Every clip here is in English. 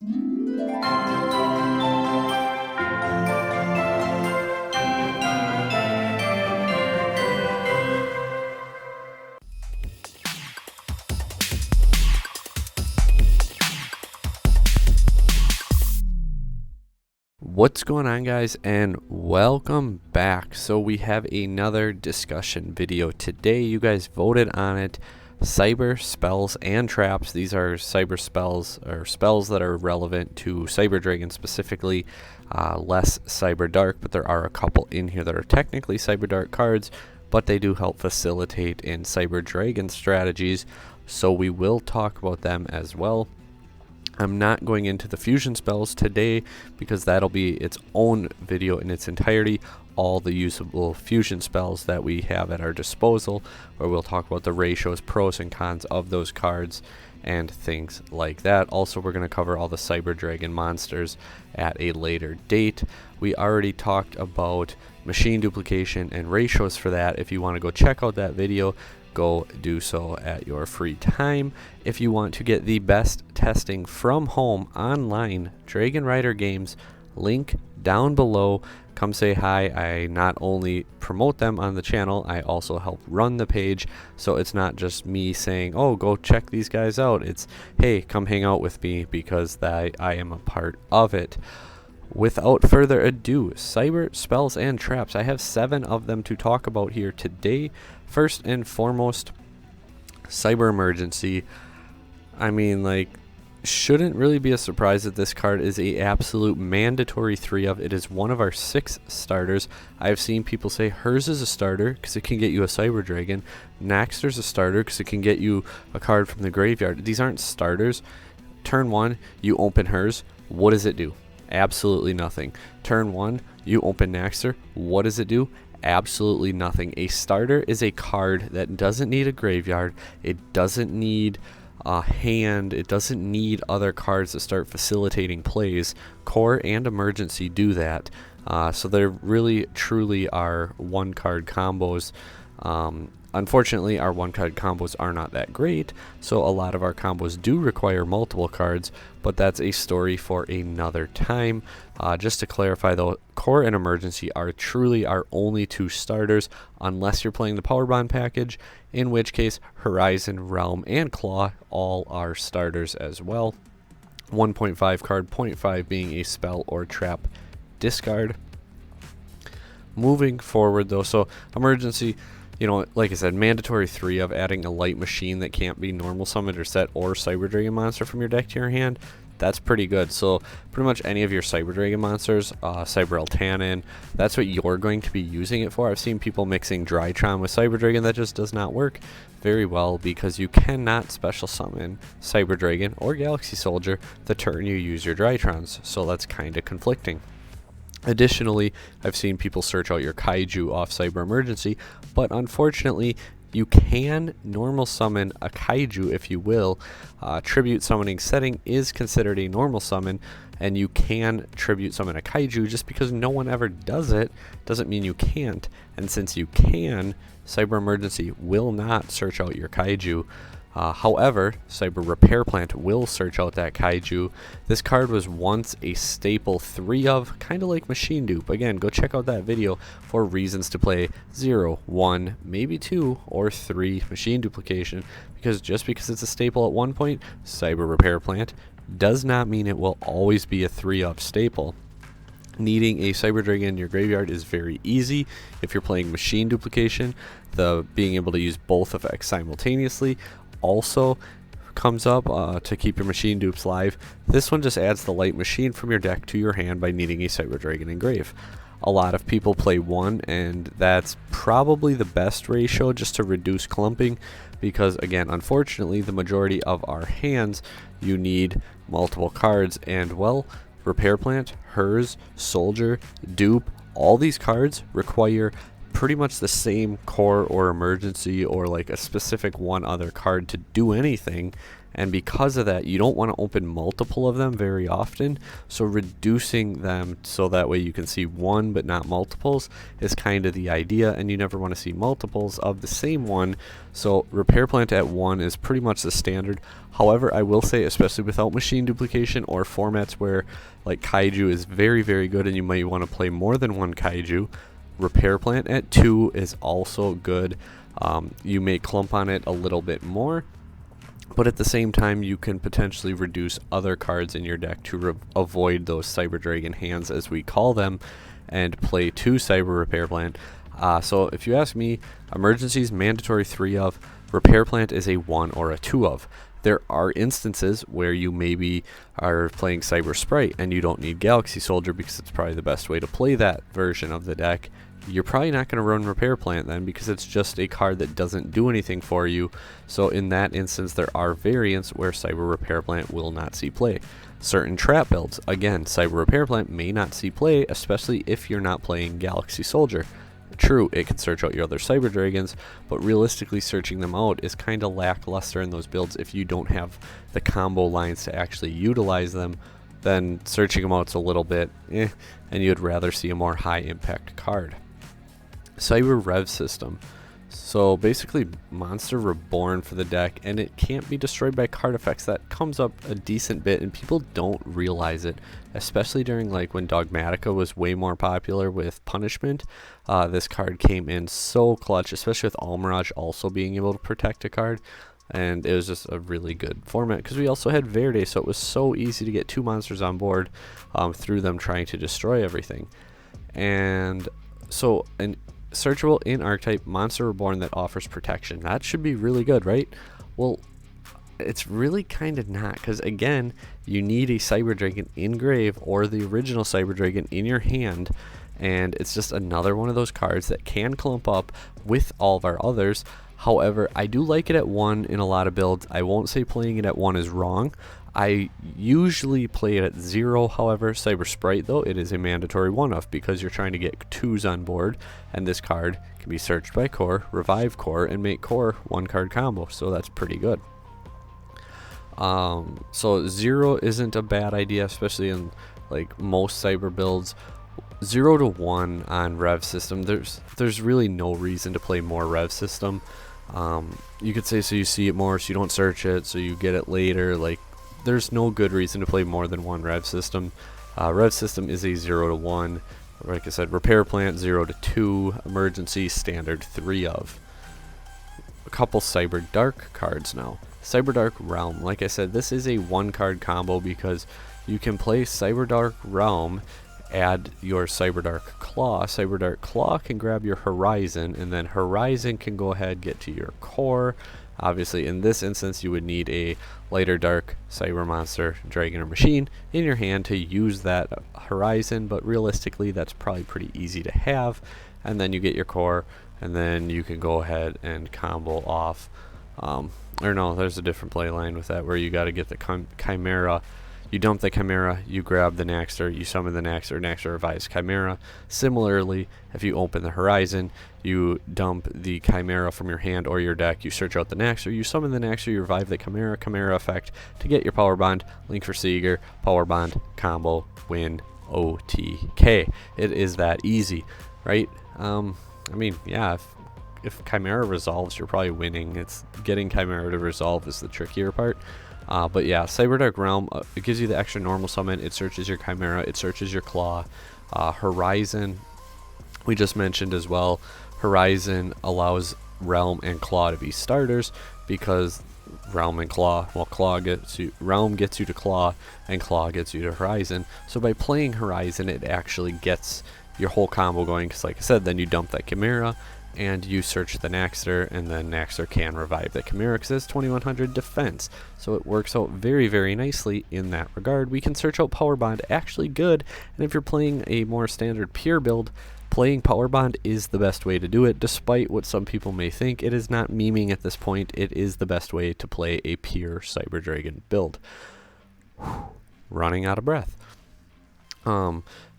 What's going on, guys, and welcome back. So we have another discussion video today. You guys voted on it. Cyber spells and traps. These are cyber spells, or spells that are relevant to Cyber Dragon specifically, less Cyber Dark, but there are a couple in here that are technically Cyber Dark cards, but they do help facilitate in Cyber Dragon strategies, so we will talk about them as well. I'm not going into the fusion spells today because that'll be its own video in its entirety, all the usable fusion spells that we have at our disposal, where we'll talk about the ratios, pros and cons of those cards and things like that. Also, we're going to cover all the Cyber Dragon monsters at a later date. We already talked about machine duplication and ratios for that. If you want to go check out that video, go do so at your free time. If you want to get the best testing from home online Dragon Rider games, link down below. Come say hi. I not only promote them on the channel, I also help run the page, so it's not just me saying, oh, go check these guys out. It's, hey, come hang out with me, because I am a part of it. Without further ado, cyber spells and traps. I have 7 of them to talk about here today. First and foremost, Cyber Emergency. I mean, like, shouldn't really be a surprise that this card is a absolute mandatory 3 of. It is one of our 6 starters. I've seen people say hers is a starter because it can get you a Cyber Dragon. Naxter's a starter because it can get you a card from the graveyard. These aren't starters. Turn 1, you open hers. What does it do? Absolutely nothing. Turn 1, you open Naxter. What does it do? Absolutely nothing. A starter is a card that doesn't need a graveyard. It doesn't need a hand. It doesn't need other cards to start facilitating plays. Core and Emergency do that. So they really truly are one card combos. Unfortunately, our one-card combos are not that great, so a lot of our combos do require multiple cards, but that's a story for another time. Just to clarify, though, Core and Emergency are truly our only 2 starters, unless you're playing the Power Bond package, in which case Horizon, Realm, and Claw all are starters as well. 1.5 card, 0.5 being a spell or trap discard. Moving forward, though, so Emergency, you know, like I said, mandatory 3 of adding a light machine that can't be normal summoned or set or Cyber Dragon monster from your deck to your hand. That's pretty good. So pretty much any of your Cyber Dragon monsters, Cyber Eltanin, that's what you're going to be using it for. I've seen people mixing Drytron with Cyber Dragon. That just does not work very well because you cannot special summon Cyber Dragon or Galaxy Soldier the turn you use your Drytrons. So that's kind of conflicting. Additionally, I've seen people search out your Kaiju off Cyber Emergency, but unfortunately, you can normal summon a Kaiju if you will. Tribute summoning setting is considered a normal summon, and you can tribute summon a Kaiju. Just because no one ever does it doesn't mean you can't, and since you can, Cyber Emergency will not search out your Kaiju. However, Cyber Repair Plant will search out that Kaiju. This card was once a staple 3 of, kind of like Machine Dupe. Again, go check out that video for reasons to play 0, 1, maybe 2, or 3 Machine Duplication, because just because it's a staple at one point, Cyber Repair Plant, does not mean it will always be a 3 of staple. Needing a Cyber Dragon in your graveyard is very easy if you're playing Machine Duplication. The being able to use both effects simultaneously also comes up to keep your machine dupes live. This one just adds the light machine from your deck to your hand by needing a Cyber Dragon engrave. A lot of people play 1, and that's probably the best ratio just to reduce clumping, because again, unfortunately, the majority of our hands you need multiple cards, and well, Repair Plant, Hers, Soldier, Dupe, all these cards require pretty much the same core or emergency or like a specific one other card to do anything, and because of that you don't want to open multiple of them very often, so reducing them so that way you can see one but not multiples is kind of the idea, and you never want to see multiples of the same one. So repair plant at 1 is pretty much the standard. However, I will say, especially without machine duplication or formats where like kaiju is very good and you might want to play more than one kaiju, repair plant at 2 is also good. You may clump on it a little bit more, but at the same time you can potentially reduce other cards in your deck to avoid those Cyber Dragon hands, as we call them, and play 2 Cyber Repair Plant. So if you ask me, emergencies mandatory 3 of, repair plant is a 1 or a 2 of. There are instances where you maybe are playing Cyber Sprite and you don't need Galaxy Soldier because it's probably the best way to play that version of the deck. You're probably not going to run repair plant then, because it's just a card that doesn't do anything for you. So in that instance, there are variants where Cyber Repair Plant will not see play. Certain trap builds, again, Cyber Repair Plant may not see play, especially if you're not playing Galaxy Soldier. True, it can search out your other Cyber Dragons, but realistically searching them out is kind of lackluster in those builds if you don't have the combo lines to actually utilize them. Then searching them out's a little bit and you'd rather see a more high impact card. Cyber Rev System. So basically Monster Reborn for the deck, and it can't be destroyed by card effects. That comes up a decent bit and people don't realize it, especially during like when Dogmatica was way more popular with Punishment. This card came in so clutch, especially with Almirage also being able to protect a card, and it was just a really good format because we also had Verde, so it was so easy to get 2 monsters on board through them trying to destroy everything. And so an searchable in archetype Monster Reborn that offers protection, that should be really good, right? Well, it's really kind of not, because again, you need a Cyber Dragon in grave or the original Cyber Dragon in your hand, and it's just another one of those cards that can clump up with all of our others. However, I do like it at 1 in a lot of builds. I won't say playing it at 1 is wrong. I usually play it at 0, however. Cyber Sprite, though, it is a mandatory 1-off because you're trying to get 2s on board, and this card can be searched by core, revive core, and make core 1-card combo, so that's pretty good. So 0 isn't a bad idea, especially in like most Cyber builds. 0 to 1 on Rev System, there's really no reason to play more Rev System. You could say so you see it more, so you don't search it, so you get it later. Like, there's no good reason to play more than 1 Rev System. Rev System is a 0 to 1. Like I said, Repair Plant 0 to 2, Emergency Standard 3 of. A couple Cyber Dark cards now. Cyber Dark Realm. Like I said, this is a 1-card combo because you can play Cyber Dark Realm, add your Cyber Dark Claw. Cyber Dark Claw can grab your Horizon, and then Horizon can go ahead get to your core. Obviously, in this instance, you would need a lighter dark Cyber Monster, Dragon, or Machine in your hand to use that Horizon, but realistically, that's probably pretty easy to have. And then you get your core, and then you can go ahead and combo off. Or no, there's a different play line with that where you got to get the Chimera. You dump the Chimera, you grab the Naxter, you summon the Naxter, Naxter revives Chimera. Similarly, if you open the Horizon, you dump the Chimera from your hand or your deck, you search out the Naxter, you summon the Naxter, you revive the Chimera, Chimera effect to get your Power Bond, Link for Seeger, Power Bond, combo, win, OTK. It is that easy, right? I mean, yeah, if Chimera resolves, you're probably winning. It's getting Chimera to resolve is the trickier part. But yeah, Cyber Dark Realm, it gives you the extra normal summon, it searches your Chimera, it searches your Claw. Horizon, we just mentioned as well. Horizon allows Realm and Claw to be starters because Realm and Claw, well, Realm gets you to Claw, and Claw gets you to Horizon. So by playing Horizon, it actually gets your whole combo going, because like I said, then you dump that Chimera, and you search the Naxter, and then Naxter can revive the Chimera because it's 2100 defense. So it works out very nicely in that regard. We can search out Power Bond, actually good, and if you're playing a more standard pure build, playing Power Bond is the best way to do it, despite what some people may think. It is not memeing at this point, it is the best way to play a pure Cyber Dragon build. Running out of breath.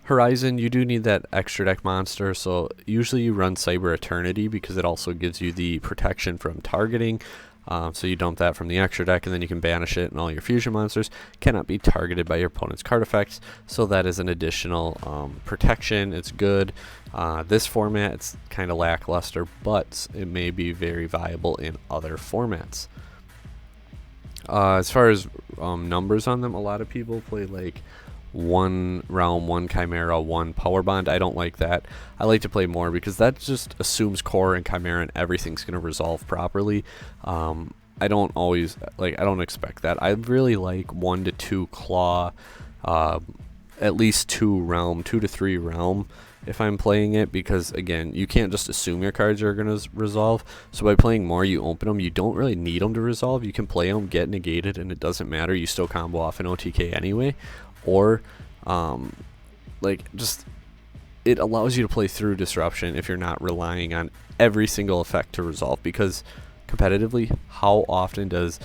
Horizon, you do need that extra deck monster, so usually you run Cyber Eternity because it also gives you the protection from targeting. So you dump that from the extra deck, and then you can banish it, and all your fusion monsters cannot be targeted by your opponent's card effects. So that is an additional protection. It's good. This format, it's kind of lackluster, but it may be very viable in other formats. As far as numbers on them, a lot of people play like 1 realm, 1 chimera, 1 power bond. I don't like that. I like to play more because that just assumes core and chimera and everything's going to resolve properly. I don't always I don't expect that. I really like 1 to 2 claw, at least 2 realm, 2 to 3 realm if I'm playing it, because again, you can't just assume your cards are going to resolve. So by playing more, you open them. You don't really need them to resolve. You can play them, get negated, and it doesn't matter. You still combo off an OTK anyway. Or it allows you to play through disruption if you're not relying on every single effect to resolve, because competitively, how often does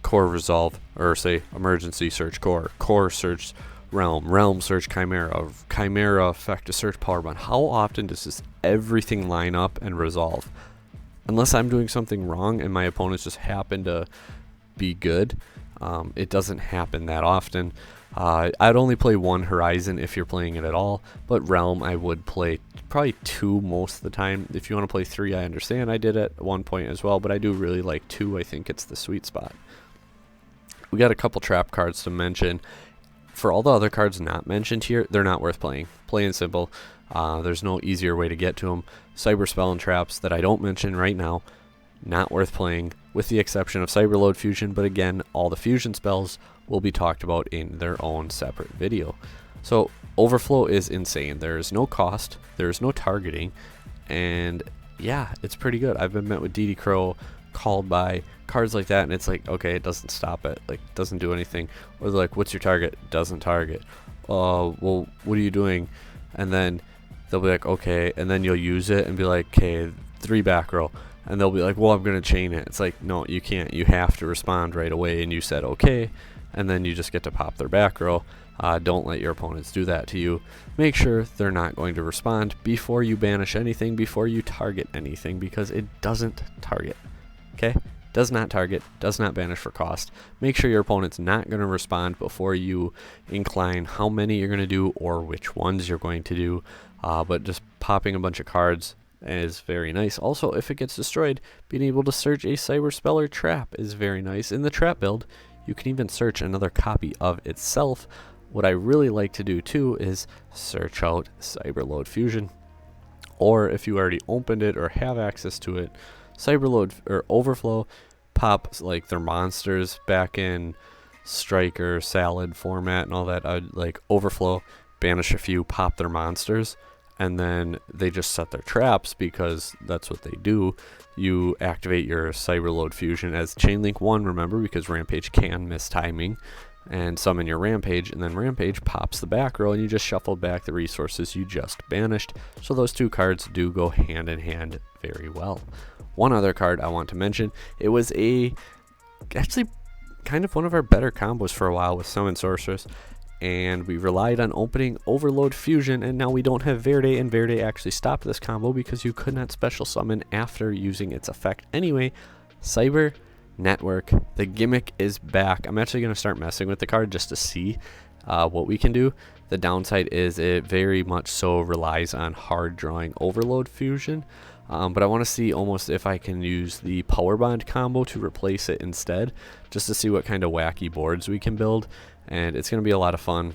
core resolve, or say emergency search core search realm search chimera effect to search power bond? How often does this everything line up and resolve? Unless I'm doing something wrong and my opponents just happen to be good, it doesn't happen that often. I'd only play 1 Horizon if you're playing it at all, but Realm I would play probably 2 most of the time. If you want to play 3, I understand. I did at one point as well, but I do really like 2. I think it's the sweet spot. We got a couple trap cards to mention. For all the other cards not mentioned here, they're not worth playing. Plain and simple. There's no easier way to get to them. Cyber Spell and traps that I don't mention right now, not worth playing, with the exception of Cyberload Fusion, but again, all the fusion spells will be talked about in their own separate video. So Overflow is insane. There is no cost, there is no targeting, and yeah, it's pretty good. I've been met with DD Crow, called by cards like that, and it's like, okay, it doesn't stop it, like doesn't do anything. Or they're like, what's your target? Doesn't target. Well, what are you doing? And then they'll be like, okay, and then you'll use it and be like, okay, 3 back row. And they'll be like, well, I'm gonna chain it. It's like, no, you can't. You have to respond right away, and you said okay, and then you just get to pop their back row. Don't let your opponents do that to you. Make sure they're not going to respond before you banish anything, before you target anything, because it doesn't target. Okay? Does not target, does not banish for cost. Make sure your opponent's not going to respond before you incline how many you're going to do or which ones you're going to do. But just popping a bunch of cards is very nice. Also, if it gets destroyed, being able to search a Cyber Spell or trap is very nice. In the trap build, you can even search another copy of itself. What I really like to do too is search out Cyberload Fusion. Or if you already opened it or have access to it, Cyberload or Overflow, pop like their monsters back in Striker, Salad format and all that. I'd like Overflow, banish a few, pop their monsters, and then they just set their traps because that's what they do. You activate your Cyberload Fusion as Chainlink 1, remember, because Rampage can miss timing, and summon your Rampage, and then Rampage pops the back row, and you just shuffle back the resources you just banished. So those 2 cards do go hand in hand very well. One other card I want to mention, it was actually kind of one of our better combos for a while with Summon Sorceress, and we relied on opening Overload Fusion, and now we don't have Verde, and Verde actually stopped this combo because you could not special summon after using its effect anyway. Cyber Network, the gimmick is back. I'm actually going to start messing with the card just to see what we can do. The downside is it very much so relies on hard drawing Overload Fusion, but I want to see almost if I can use the Power Bond combo to replace it instead, just to see what kind of wacky boards we can build, and it's going to be a lot of fun.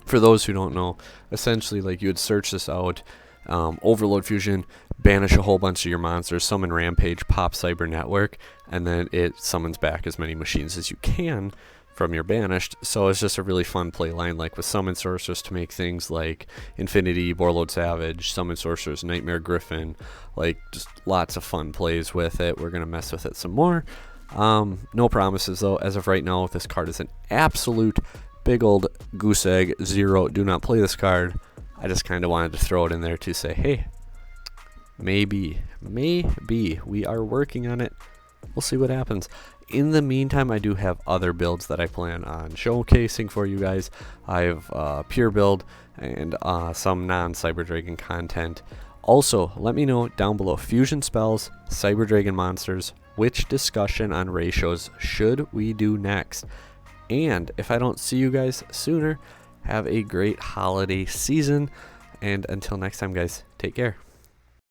For those who don't know, essentially like you would search this out, Overload Fusion, banish a whole bunch of your monsters, summon Rampage, pop Cyber Network, and then it summons back as many machines as you can from your banished. So it's just a really fun play line, like with Summon Sorceress to make things like Infinity, Borload Savage, Summon Sorceress, Nightmare Griffin, like just lots of fun plays with it. We're going to mess with it some more. No promises though. As of right now, this card is an absolute big old goose egg. 0, do not play this card. I just kind of wanted to throw it in there to say, hey, maybe we are working on it. We'll see what happens. in the meantime, I do have other builds that I plan on showcasing for you guys. I have pure build and some non-Cyber Dragon content. Also, let me know down below, fusion spells, Cyber Dragon monsters, which discussion on ratios should we do next? And if I don't see you guys sooner, have a great holiday season. And until next time, guys, take care.